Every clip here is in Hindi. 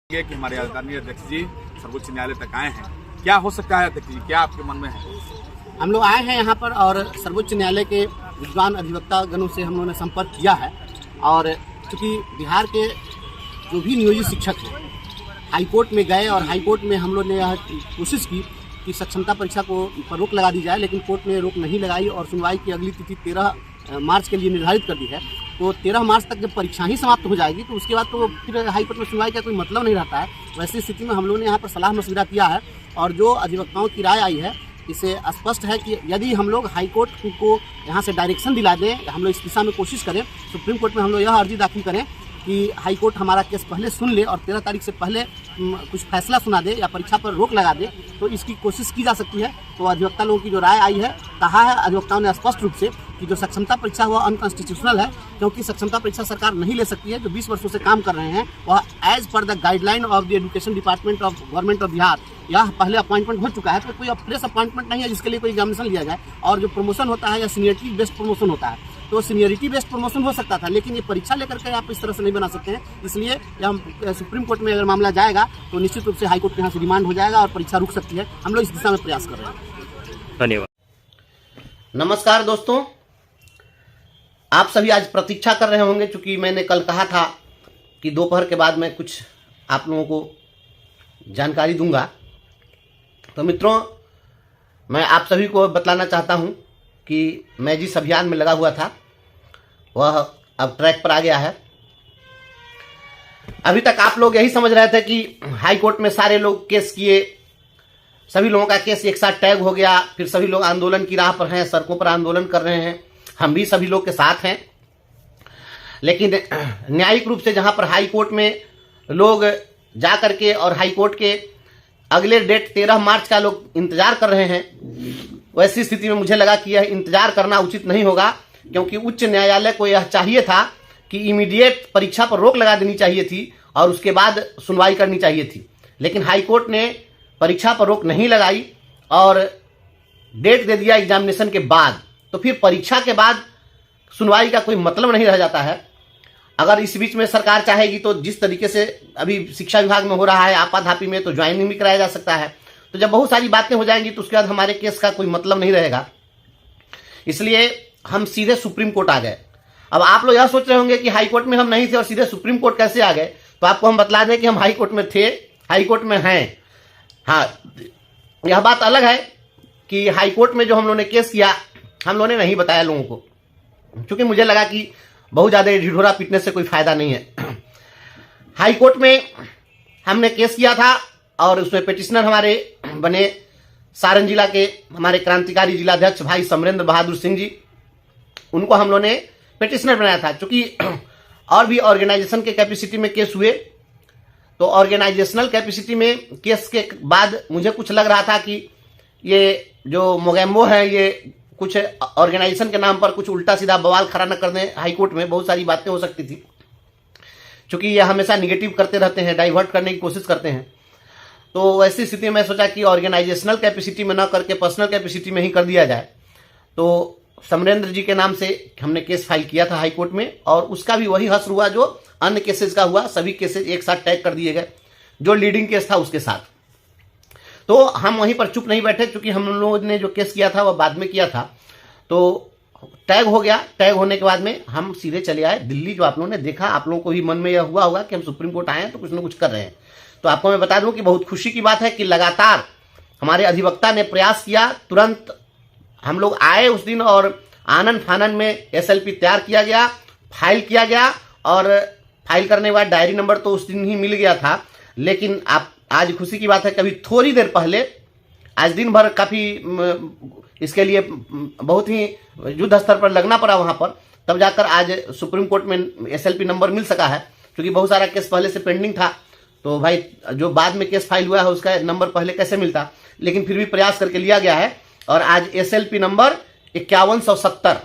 कि हमारे आदरणीय अध्यक्ष जी सर्वोच्च न्यायालय तक आए हैं, क्या हो सकता है अध्यक्ष जी, क्या आपके मन में है? हम लोग आए हैं यहाँ पर और सर्वोच्च न्यायालय के विद्वान अधिवक्ता गणों से हम लोगों ने संपर्क किया है। और चूँकि बिहार के जो भी नियोजित शिक्षक हैं हाईकोर्ट में गए और हाईकोर्ट में हम लोग ने यह कोशिश की कि सक्षमता परीक्षा को पर रोक लगा दी जाए, लेकिन कोर्ट ने रोक नहीं लगाई और सुनवाई की अगली तिथि 13 मार्च के लिए निर्धारित कर दी है। तो 13 मार्च तक जब परीक्षा ही समाप्त हो जाएगी तो उसके बाद तो फिर हाईकोर्ट में सुनवाई का कोई मतलब नहीं रहता है। वैसी स्थिति में हम लोगों ने यहाँ पर सलाह मशविरा किया है और जो अधिवक्ताओं की राय आई है इससे स्पष्ट है कि यदि हम लोग हाईकोर्ट को यहाँ से डायरेक्शन दिला दें, हम लोग इस दिशा में कोशिश करें, सुप्रीम कोर्ट में हम लोग यह अर्जी दाखिल करें कि हाईकोर्ट हमारा केस पहले सुन ले और 13 तारीख से पहले कुछ फैसला सुना दे या परीक्षा पर रोक लगा दे, तो इसकी कोशिश की जा सकती है। तो अधिवक्ता लोगों की जो राय आई है, कहा है अधिवक्ताओं ने स्पष्ट रूप से कि जो सक्षमता परीक्षा हुआ अनकॉन्स्टिट्यूशनल है, क्योंकि सक्षमता परीक्षा सरकार नहीं ले सकती है। जो 20 वर्षों से काम कर रहे हैं वह as per the guideline of the education department of government of Bihar, यह पहले अपॉइंटमेंट हो चुका है, तो कोई फ्रेश अपॉइंटमेंट नहीं है जिसके लिए कोई एग्जामिनेशन लिया जाए। और जो प्रमोशन होता है या सीनियरिटी बेस्ड प्रमोशन होता है, तो सीनियरिटी बेस्ड प्रमोशन हो सकता था, लेकिन ये परीक्षा लेकर के आप इस तरह से नहीं बना सकते हैं। इसलिए हम सुप्रीम कोर्ट में अगर मामला जाएगा तो निश्चित रूप से हाईकोर्ट के यहाँ से रिमांड हो जाएगा और परीक्षा रुक सकती है। हम लोग इस दिशा में प्रयास कर रहे हैं। धन्यवाद। नमस्कार दोस्तों, आप सभी आज प्रतीक्षा कर रहे होंगे, चूंकि मैंने कल कहा था कि दोपहर के बाद मैं कुछ आप लोगों को जानकारी दूंगा। तो मित्रों, मैं आप सभी को बतलाना चाहता हूं कि मैं जिस अभियान में लगा हुआ था वह अब ट्रैक पर आ गया है। अभी तक आप लोग यही समझ रहे थे कि हाई कोर्ट में सारे लोग केस किए, सभी लोगों का केस एक साथ टैग हो गया, फिर सभी लोग आंदोलन की राह पर हैं, सड़कों पर आंदोलन कर रहे हैं, हम भी सभी लोग के साथ हैं। लेकिन न्यायिक रूप से जहां पर हाई कोर्ट में लोग जा करके और हाई कोर्ट के अगले डेट 13 मार्च का लोग इंतजार कर रहे हैं, वैसी स्थिति में मुझे लगा कि यह इंतजार करना उचित नहीं होगा, क्योंकि उच्च न्यायालय को यह चाहिए था कि इमीडिएट परीक्षा पर रोक लगा देनी चाहिए थी और उसके बाद सुनवाई करनी चाहिए थी। लेकिन हाई कोर्ट ने परीक्षा पर रोक नहीं लगाई और डेट दे दिया एग्जामिनेशन के बाद, तो फिर परीक्षा के बाद सुनवाई का कोई मतलब नहीं रह जाता है। अगर इस बीच में सरकार चाहेगी तो जिस तरीके से अभी शिक्षा विभाग में हो रहा है आपाधापी में, तो ज्वाइनिंग भी कराया जा सकता है। तो जब बहुत सारी बातें हो जाएंगी तो उसके बाद हमारे केस का कोई मतलब नहीं रहेगा। इसलिए हम सीधे सुप्रीम कोर्ट आ गए। अब आप लोग यह सोच रहे होंगे कि हाई कोर्ट में हम नहीं थे और सीधे सुप्रीम कोर्ट कैसे आ गए, तो आपको हम बतला दें कि हम हाई कोर्ट में थे, हाई कोर्ट में हैं। हाँ, यह बात अलग है कि हाई कोर्ट में जो हम लोगों ने केस किया, हम लोगों ने नहीं बताया लोगों को, क्योंकि मुझे लगा कि बहुत ज़्यादा ढिढोरा पीटने से कोई फायदा नहीं है। हाई कोर्ट में हमने केस किया था और उसमें पिटिशनर हमारे बने सारण जिला के हमारे क्रांतिकारी जिलाध्यक्ष भाई समरेंद्र बहादुर सिंह जी, उनको हम लोगों ने पिटिशनर बनाया था। चूंकि और भी ऑर्गेनाइजेशन के कैपेसिटी में केस हुए, तो ऑर्गेनाइजेशनल कैपेसिटी में केस के बाद मुझे कुछ लग रहा था कि ये जो मोगैम्बो है ये कुछ ऑर्गेनाइजेशन के नाम पर कुछ उल्टा सीधा बवाल खड़ा न कर दें। हाई कोर्ट में बहुत सारी बातें हो सकती थी, क्योंकि ये हमेशा निगेटिव करते रहते हैं, डाइवर्ट करने की कोशिश करते हैं। तो वैसी स्थिति में सोचा कि ऑर्गेनाइजेशनल कैपेसिटी में न करके पर्सनल कैपेसिटी में ही कर दिया जाए। तो समरेंद्र जी के नाम से हमने केस फाइल किया था हाई कोर्ट में, और उसका भी वही हश्र हुआ जो अन्य केसेस का हुआ। सभी केसेस एक साथ टैग कर दिए गए, जो लीडिंग केस था उसके साथ। तो हम वहीं पर चुप नहीं बैठे, क्योंकि हम लोगों ने जो केस किया था वह बाद में किया था। तो टैग हो गया, टैग होने के बाद में हम सीधे चले आए दिल्ली। जो आप लोगों ने देखा, आप लोगों को भी मन में यह हुआ होगा कि हम सुप्रीम कोर्ट आए हैं तो कुछ ना कुछ कर रहे हैं। तो आपको मैं बता दूं कि बहुत खुशी की बात है कि लगातार हमारे अधिवक्ता ने प्रयास किया। तुरंत हम लोग आए उस दिन और आनन फानन में SLP तैयार किया गया, फाइल किया गया, और फाइल करने के बाद डायरी नंबर तो उस दिन ही मिल गया था। लेकिन आप आज खुशी की बात है, कभी थोड़ी देर पहले, आज दिन भर काफ़ी इसके लिए बहुत ही युद्ध स्तर पर लगना पड़ा वहाँ पर, तब जाकर आज सुप्रीम कोर्ट में SLP नंबर मिल सका है। क्योंकि बहुत सारा केस पहले से पेंडिंग था, तो भाई जो बाद में केस फाइल हुआ है उसका नंबर पहले कैसे मिलता, लेकिन फिर भी प्रयास करके लिया गया है। और आज SLP नंबर 5170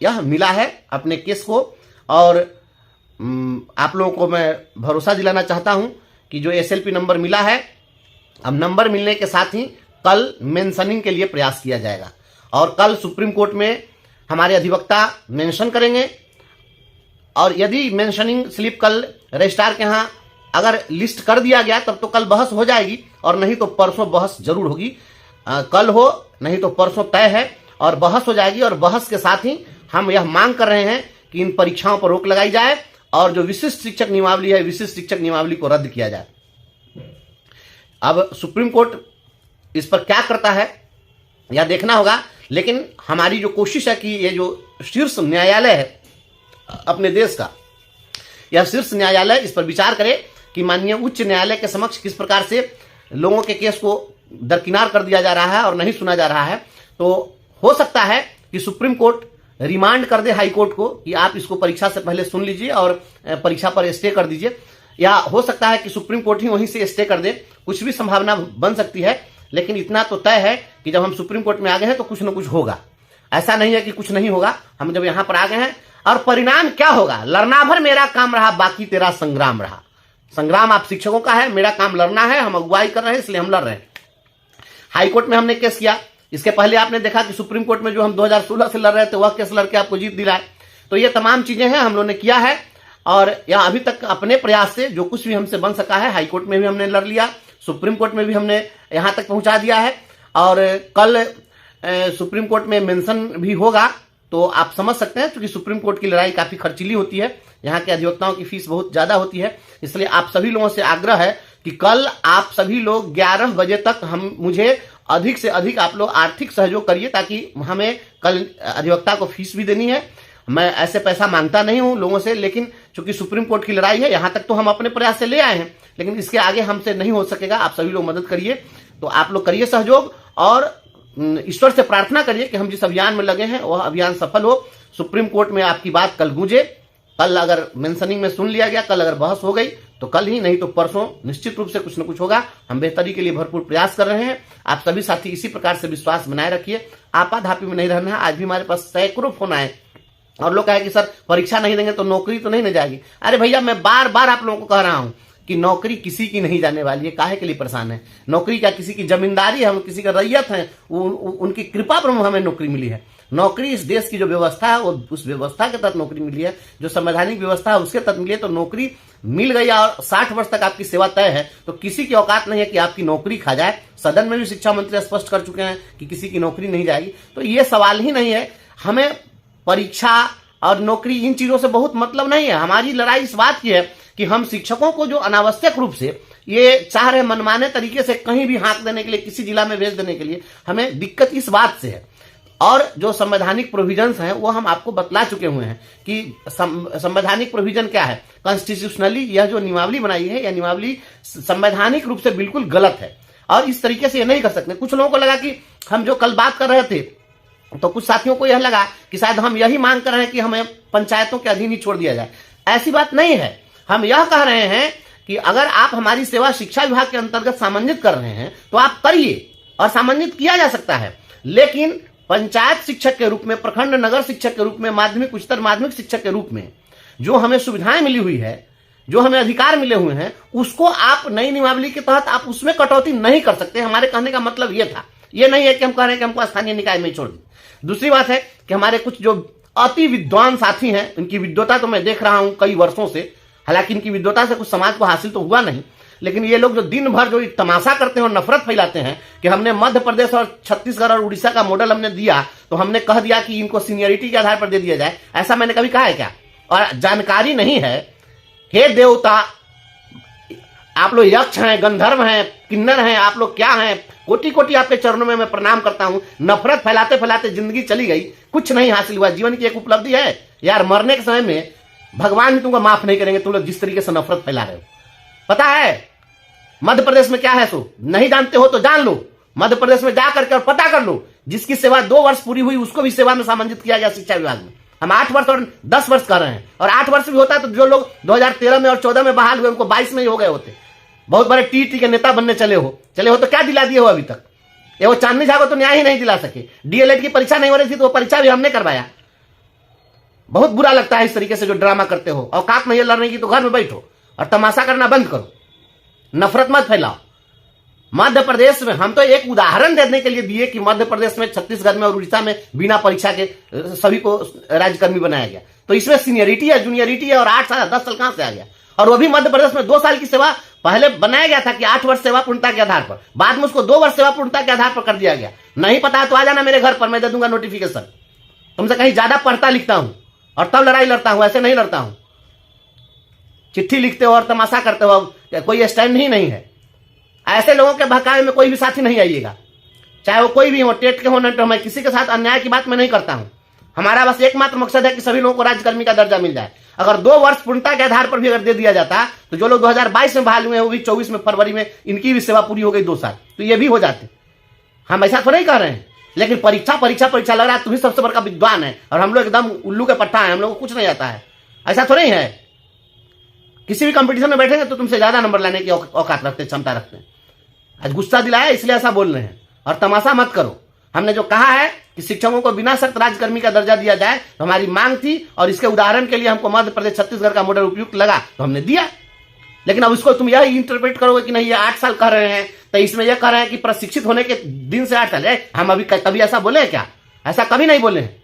यह मिला है अपने केस को। और आप लोगों को मैं भरोसा दिलाना चाहता हूं कि जो SLP नंबर मिला है, अब नंबर मिलने के साथ ही कल मेंशनिंग के लिए प्रयास किया जाएगा और कल सुप्रीम कोर्ट में हमारे अधिवक्ता मेंशन करेंगे। और यदि मेंशनिंग स्लिप कल रजिस्ट्रार के यहाँ अगर लिस्ट कर दिया गया तब तो कल बहस हो जाएगी, और नहीं तो परसों बहस जरूर होगी। कल हो नहीं तो परसों तय है, और बहस हो जाएगी। और बहस के साथ ही हम यह मांग कर रहे हैं कि इन परीक्षाओं पर रोक लगाई जाए, और जो विशिष्ट शिक्षक नियमावली है, विशिष्ट शिक्षक नियमावली को रद्द किया जाए। अब सुप्रीम कोर्ट इस पर क्या करता है यह देखना होगा, लेकिन हमारी जो कोशिश है कि ये जो शीर्ष न्यायालय है अपने देश का, यह शीर्ष न्यायालय इस पर विचार करे कि माननीय उच्च न्यायालय के समक्ष किस प्रकार से लोगों के केस को दरकिनार कर दिया जा रहा है और नहीं सुना जा रहा है। तो हो सकता है कि सुप्रीम कोर्ट रिमांड कर दे हाई कोर्ट को कि आप इसको परीक्षा से पहले सुन लीजिए और परीक्षा पर स्टे कर दीजिए, या हो सकता है कि सुप्रीम कोर्ट ही वहीं से स्टे कर दे। कुछ भी संभावना बन सकती है, लेकिन इतना तो तय है कि जब हम सुप्रीम कोर्ट में आ गए हैं तो कुछ न कुछ होगा। ऐसा नहीं है कि कुछ नहीं होगा। हम जब यहां पर आ गए हैं, और परिणाम क्या होगा, लड़ना भर मेरा काम रहा, बाकी तेरा संग्राम रहा। संग्राम आप शिक्षकों का है, मेरा काम लड़ना है, हम अगुवाई कर रहे हैं इसलिए हम लड़ रहे हैं। हाईकोर्ट में हमने केस किया, इसके पहले आपने देखा कि सुप्रीम कोर्ट में जो हम 2016 से लड़ रहे थे वह केस लड़के आपको जीत दिलाए। तो ये तमाम चीजें हैं हम लोगों ने किया है, और यह अभी तक अपने प्रयास से जो कुछ भी हमसे बन सका है, हाईकोर्ट में भी हमने लड़ लिया, सुप्रीम कोर्ट में भी हमने यहां तक पहुंचा दिया है। और कल सुप्रीम कोर्ट में मेंशन भी होगा, तो आप समझ सकते हैं क्योंकि सुप्रीम कोर्ट की लड़ाई काफी खर्चीली होती है, यहाँ के अधिवक्ताओं की फीस बहुत ज्यादा होती है। इसलिए आप सभी लोगों से आग्रह है कि कल आप सभी लोग 11 बजे तक मुझे अधिक से अधिक आप लोग आर्थिक सहयोग करिए, ताकि हमें कल अधिवक्ता को फीस भी देनी है। मैं ऐसे पैसा मांगता नहीं हूं लोगों से, लेकिन चूंकि सुप्रीम कोर्ट की लड़ाई है, यहां तक तो हम अपने प्रयास से ले आए हैं, लेकिन इसके आगे हमसे नहीं हो सकेगा। आप सभी लोग मदद करिए, तो आप लोग करिए सहयोग, और ईश्वर से प्रार्थना करिए कि हम जिस अभियान में लगे हैं वह अभियान सफल हो, सुप्रीम कोर्ट में आपकी बात कल गूंजे। कल अगर मेंशनिंग में सुन लिया गया, कल अगर बहस हो गई तो कल ही, नहीं तो परसों निश्चित रूप से कुछ न कुछ होगा। हम बेहतरी के लिए भरपूर प्रयास कर रहे हैं। आप सभी साथी इसी प्रकार से विश्वास बनाए रखिए, आपाधापी में नहीं रहना है। आज भी हमारे पास सैकड़ों फोन आए और लोग कहे कि सर परीक्षा नहीं देंगे तो नौकरी तो नहीं न जाएगी। अरे भैया, मैं बार बार आप लोगों को कह रहा हूं कि नौकरी किसी की नहीं जाने वाली है। काहे के लिए परेशान है? नौकरी क्या किसी की जमींदारी है? हम किसी का रैयत है? उनकी कृपा पर हमें नौकरी मिली है। नौकरी इस देश की जो व्यवस्था है वो उस व्यवस्था के तहत नौकरी मिली है, जो संवैधानिक व्यवस्था है उसके तहत मिली है। तो नौकरी मिल गई और 60 वर्ष तक आपकी सेवा तय है, तो किसी की औकात नहीं है कि आपकी नौकरी खा जाए। सदन में भी शिक्षा मंत्री स्पष्ट कर चुके हैं कि किसी की नौकरी नहीं जाएगी। तो ये सवाल ही नहीं है। हमें परीक्षा और नौकरी इन चीजों से बहुत मतलब नहीं है। हमारी लड़ाई इस बात की है कि हम शिक्षकों को जो अनावश्यक रूप से ये चाह रहे मनमाने तरीके से कहीं भी हाँक देने के लिए, किसी जिला में भेज देने के लिए, हमें दिक्कत इस बात से है। और जो संवैधानिक प्रोविजंस हैं वो हम आपको बतला चुके हुए हैं कि संवैधानिक प्रोविजन क्या है। कॉन्स्टिट्यूशनली यह जो नियमावली बनाई है, यह नियमावली संवैधानिक रूप से बिल्कुल गलत है, और इस तरीके से ये नहीं कर सकते। कुछ लोगों को लगा कि हम जो कल बात कर रहे थे, तो कुछ साथियों को यह लगा कि शायद हम यही मांग कर रहे हैं कि हमें पंचायतों के अधीन ही छोड़ दिया जाए। ऐसी बात नहीं है। हम यह कह रहे हैं कि अगर आप हमारी सेवा शिक्षा विभाग के अंतर्गत सामंजित कर रहे हैं तो आप करिए, और सामंजित किया जा सकता है। लेकिन पंचायत शिक्षक के रूप में, प्रखंड नगर शिक्षक के रूप में, माध्यमिक उच्चतर माध्यमिक शिक्षक के रूप में जो हमें सुविधाएं मिली हुई है, जो हमें अधिकार मिले हुए हैं, उसको आप नई नियमावली के तहत आप उसमें कटौती नहीं कर सकते। हमारे कहने का मतलब यह था। यह नहीं है कि हम कह रहे हैं कि हमको स्थानीय निकाय में छोड़ दें। दूसरी बात है कि हमारे कुछ जो अति विद्वान साथी हैं, इनकी विद्वता तो मैं देख रहा हूं कई वर्षों से, हालांकि इनकी विद्वता से कुछ समाज को हासिल तो हुआ नहीं, लेकिन ये लोग जो दिन भर जो तमाशा करते हैं और नफरत फैलाते हैं कि हमने मध्य प्रदेश और छत्तीसगढ़ और उड़ीसा का मॉडल हमने दिया, तो हमने कह दिया कि इनको सीनियरिटी के आधार पर दे दिया जाए। ऐसा मैंने कभी कहा है क्या? और जानकारी नहीं है। हे देवता, आप लोग यक्ष हैं, गंधर्व हैं, किन्नर हैं, आप लोग क्या हैं? कोटि कोटि आपके चरणों में मैं प्रणाम करता हूं। नफरत फैलाते फैलाते जिंदगी चली गई, कुछ नहीं हासिल हुआ। जीवन की एक उपलब्धि है यार, मरने के समय में भगवान भी तुमको माफ नहीं करेंगे, तुम लोग जिस तरीके से नफरत फैला रहे हो। पता है मध्य प्रदेश में क्या है? सो नहीं जानते हो तो जान लो। मध्य प्रदेश में जा करके और पता कर लो, जिसकी सेवा 2 वर्ष पूरी हुई उसको भी सेवा में सामंजित किया गया शिक्षा विभाग में। हम 8 वर्ष और 10 वर्ष कर रहे हैं, और 8 वर्ष भी होता है तो जो लोग 2013 में और 14 में बहाल हुए उनको 22 में ही हो गए होते। बहुत बड़े टीटी के नेता बनने चले हो तो क्या दिला दिए हो अभी तक? ये वो चांदनी झा को तो न्याय ही नहीं दिला सके। डीएलएड की परीक्षा नहीं हो रही थी तो वो परीक्षा भी हमने करवाया। बहुत बुरा लगता है इस तरीके से जो ड्रामा करते हो। औकात नहीं है लड़ने की तो घर में बैठो और तमाशा करना बंद करो, नफरत मत फैलाओ। मध्य प्रदेश में हम तो एक उदाहरण देने के लिए दिए कि मध्य प्रदेश में, छत्तीसगढ़ में और उड़ीसा में बिना परीक्षा के सभी को राज्यकर्मी बनाया गया। तो इसमें सीनियरिटी है, जूनियरिटी है, और 8 साल 10 साल कहां से आ गया? और वो भी मध्य प्रदेश में 2 साल की सेवा पहले बनाया गया था कि 8 वर्ष सेवा पूर्णता के आधार पर, बाद में उसको 2 वर्ष सेवा पूर्णता के आधार पर कर दिया गया। नहीं पता है तो आ जाना मेरे घर पर, मैं दे दूंगा नोटिफिकेशन। तुमसे कहीं ज्यादा पढ़ता लिखता हूं और तब लड़ाई लड़ता हूं, ऐसे नहीं लड़ता हूं। चिट्ठी लिखते हो और तमाशा करते हो, कोई स्टैंड ही नहीं है। ऐसे लोगों के बहकावे में कोई भी साथी नहीं आइएगा, चाहे वो कोई भी हो, टेट के हो न, तो मैं किसी के साथ अन्याय की बात मैं नहीं करता हूं। हमारा बस एकमात्र मकसद है कि सभी लोगों को राज्यकर्मी का दर्जा मिल जाए। अगर 2 वर्ष पूर्णता के आधार पर भी अगर दे दिया जाता तो जो लोग 2022 में बहाल हुए हैं वो भी 24 में फरवरी में इनकी भी सेवा पूरी हो गई 2 साल, तो ये भी हो जाते। हम ऐसा तो नहीं कह रहे हैं, लेकिन परीक्षा परीक्षा परीक्षा लग रहा है। तुम्ही सबसे बड़का विद्वान है और हम लोग एकदम उल्लू के पट्टा है, हम लोग को कुछ नहीं आता है। ऐसा तो नहीं है, किसी भी कंपटीशन में बैठेंगे तो तुमसे ज्यादा नंबर लाने की औकात रखते, क्षमता रखते हैं। आज गुस्सा दिलाया इसलिए ऐसा बोल रहे हैं, और तमाशा मत करो। हमने जो कहा है कि शिक्षकों को बिना शर्त राज्यकर्मी का दर्जा दिया जाए, तो हमारी मांग थी, और इसके उदाहरण के लिए हमको मध्य प्रदेश छत्तीसगढ़ का मॉडल उपयुक्त लगा तो हमने दिया। लेकिन अब इसको तुम यह इंटरप्रेट करोगे कि नहीं ये 8 साल कह रहे हैं तो इसमें यह कह रहे हैं कि प्रशिक्षित होने के दिन से 8 साल है। हम अभी कभी ऐसा बोले क्या? ऐसा कभी नहीं बोले हैं।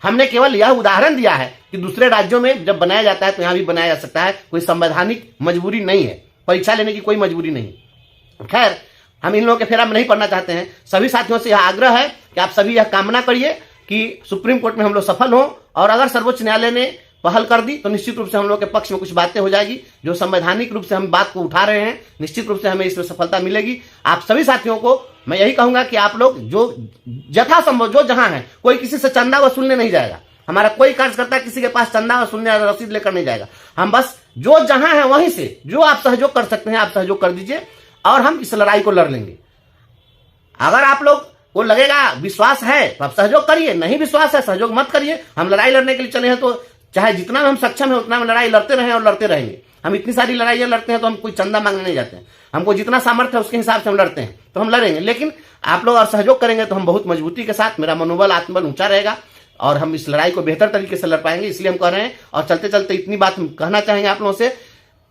हमने केवल यह उदाहरण दिया है कि दूसरे राज्यों में जब बनाया जाता है तो यहां भी बनाया जा सकता है। कोई संवैधानिक मजबूरी नहीं है, परीक्षा लेने की कोई मजबूरी नहीं। खैर, हम इन लोगों के फेरा में नहीं पढ़ना चाहते हैं। सभी साथियों से यह आग्रह है कि आप सभी यह कामना करिए कि सुप्रीम कोर्ट में हम लोग सफल हों, और अगर सर्वोच्च न्यायालय ने पहल कर दी तो निश्चित रूप से हम लोग के पक्ष में कुछ बातें हो जाएगी। जो संवैधानिक रूप से हम बात को उठा रहे हैं, निश्चित रूप से हमें इसमें सफलता मिलेगी। आप सभी साथियों को मैं यही कहूंगा कि आप लोग जो यथासंभव जो जहां है, कोई किसी से चंदा वसूलने नहीं जाएगा। हमारा कोई कार्यकर्ता किसी के पास चंदा वसूलने रसीद लेकर नहीं जाएगा। हम बस जो जहां है वहीं से जो आप सहयोग कर सकते हैं आप सहयोग कर दीजिए, और हम इस लड़ाई को लड़ लेंगे। अगर आप लोग को लगेगा विश्वास है तो आप सहयोग करिए, नहीं विश्वास है सहयोग मत करिए। हम लड़ाई लड़ने के लिए चले हैं तो चाहे जितना हम सक्षम है उतना हम लड़ाई लड़ते रहे और लड़ते रहेंगे। हम इतनी सारी लड़ाइयां लड़ते हैं तो हम कोई चंदा मांगने नहीं जाते हैं। हमको जितना सामर्थ्य है उसके हिसाब से हम लड़ते हैं तो हम लड़ेंगे। लेकिन आप लोग और सहयोग करेंगे तो हम बहुत मजबूती के साथ, मेरा मनोबल आत्मबल ऊंचा रहेगा और हम इस लड़ाई को बेहतर तरीके से लड़ पाएंगे। इसलिए हम कह रहे हैं, और चलते चलते इतनी बात हम कहना चाहेंगे आप लोगों से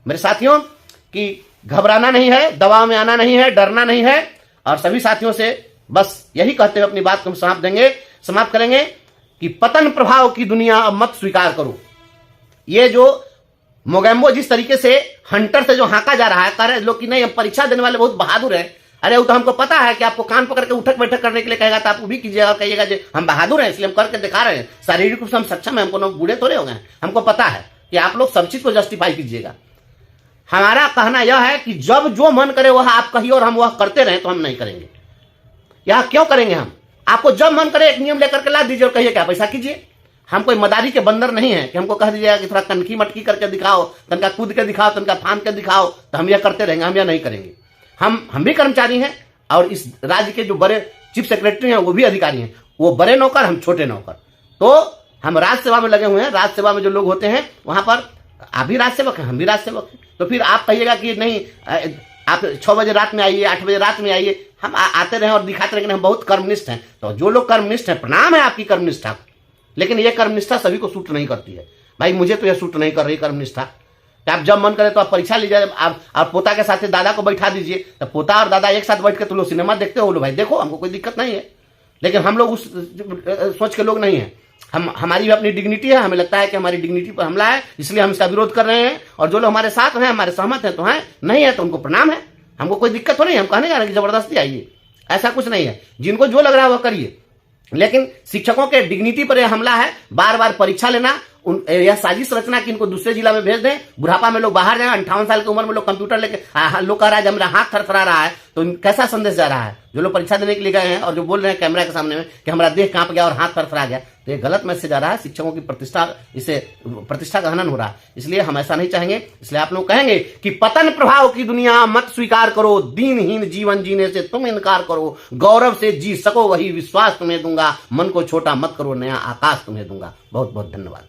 मेरे साथियों कि घबराना नहीं है, दबाव में आना नहीं है, डरना नहीं है। और सभी साथियों से बस यही कहते हुए अपनी बात को हम समाप्त करेंगे कि पतन प्रभाव की दुनिया अब मत स्वीकार करो। ये जो मोगेम्बो जिस तरीके से हंटर से जो हाँका जा रहा है, कह रहे लोग कि नहीं हम परीक्षा देने वाले बहुत बहादुर हैं। अरे वो तो हमको पता है कि आपको कान पकड़ के उठक बैठक करने के लिए कहेगा तो आप वो भी कीजिएगा और कहिएगा जो हम बहादुर हैं इसलिए हम करके दिखा रहे हैं। शारीरिक रूप से हम सक्षम है, हमको लोग बूढ़े थोड़े हो गए। हमको पता है कि आप लोग सब चीज को जस्टिफाई कीजिएगा। हमारा कहना यह है कि जब जो मन करे वह आप कहिए और हम वह करते रहे तो हम नहीं करेंगे। यह क्यों करेंगे? हम आपको जब मन करे एक नियम लेकर के ला दीजिए और कहिए क्या पैसा कीजिए। हम कोई मदारी के बंदर नहीं है कि हमको कह दीजिएगा कि थोड़ा कनकी मटकी करके दिखाओ, तनका कूद के दिखाओ, तनका फांद के दिखाओ तो हम यह करते रहेंगे। हम यह नहीं करेंगे। हम भी कर्मचारी हैं और इस राज्य के जो बड़े चीफ सेक्रेटरी हैं वो भी अधिकारी हैं। वो बड़े नौकर, हम छोटे नौकर। तो हम राज सेवा में लगे हुए हैं। राज सेवा में जो लोग होते हैं वहां पर आप भी राज सेवक हैं, हम भी राज सेवक हैं। तो फिर आप कहिएगा कि नहीं आप 6 बजे रात में आइए, 8 बजे रात में आइए। हम आते रहे और दिखाते रहे कि हम बहुत कर्मनिष्ठ हैं। तो जो लोग कर्मनिष्ठ हैं, प्रणाम है आपकी कर्मनिष्ठा, लेकिन ये कर्मनिष्ठा सभी को सूट नहीं करती है। भाई मुझे तो यह सूट नहीं कर रही कर्मनिष्ठा। आप जब मन करे तो आप परीक्षा लीजिए। आप पोता के साथ दादा को बैठा दीजिए, तो पोता और दादा एक साथ बैठ के तो लोग सिनेमा देखते हो। लो भाई देखो, हमको कोई दिक्कत नहीं है। लेकिन हम लोग उस सोच के लोग नहीं है। हमारी भी अपनी डिग्निटी है। हमें लगता है कि हमारी डिग्निटी पर हमला है, इसलिए हम इसका विरोध कर रहे हैं। और जो लोग हमारे साथ हैं, हमारे सहमत हैं तो हैं, नहीं है तो उनको प्रणाम है। हमको कोई दिक्कत तो नहीं है। हम कहने जा रहे हैं कि जबरदस्ती आइए, ऐसा कुछ नहीं है। जिनको जो लग रहा है वह करिए, लेकिन शिक्षकों के डिग्निटी पर यह हमला है। बार बार परीक्षा लेना, यह साजिश रचना कि इनको दूसरे जिला में भेज दें। बुढ़ापा में लोग बाहर जाए, 58 साल की उम्र में लोग कंप्यूटर लेके लोग कह रहा है मेरा हाथ थरथरा रहा है, तो कैसा संदेश जा रहा है? जो लोग परीक्षा देने के लिए गए हैं और जो बोल रहे हैं कैमरा के सामने में कि हमारा देह कांप गया और हाथ थरथरा गया, तो ये गलत मैसेज आ रहा है। शिक्षकों की प्रतिष्ठा का हनन हो रहा है। इसलिए हम ऐसा नहीं चाहेंगे। इसलिए आप लोग कहेंगे कि पतन प्रभाव की दुनिया मत स्वीकार करो, दीनहीन जीवन जीने से तुम इनकार करो, गौरव से जी सको वही विश्वास तुम्हें दूंगा, मन को छोटा मत करो, नया आकाश तुम्हें दूंगा। बहुत बहुत धन्यवाद।